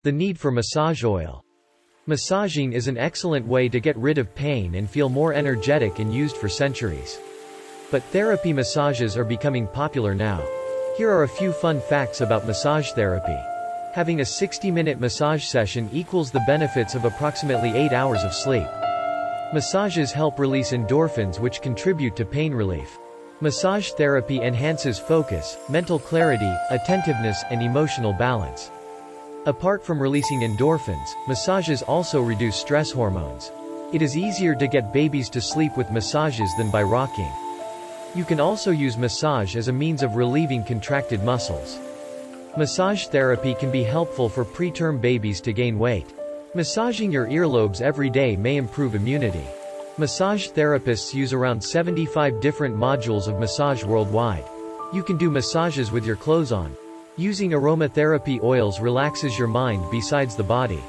The need for massage oil. Massaging is an excellent way to get rid of pain and feel more energetic and used for centuries. But therapy massages are becoming popular now. Here are a few fun facts about massage therapy. Having a 60-minute massage session equals the benefits of approximately 8 hours of sleep. Massages help release endorphins which contribute to pain relief. Massage therapy enhances focus, mental clarity, attentiveness, and emotional balance. Apart from releasing endorphins, massages also reduce stress hormones. It is easier to get babies to sleep with massages than by rocking. You can also use massage as a means of relieving contracted muscles. Massage therapy can be helpful for preterm babies to gain weight. Massaging your earlobes every day may improve immunity. Massage therapists use around 75 different modules of massage worldwide. You can do massages with your clothes on. Using aromatherapy oils relaxes your mind besides the body.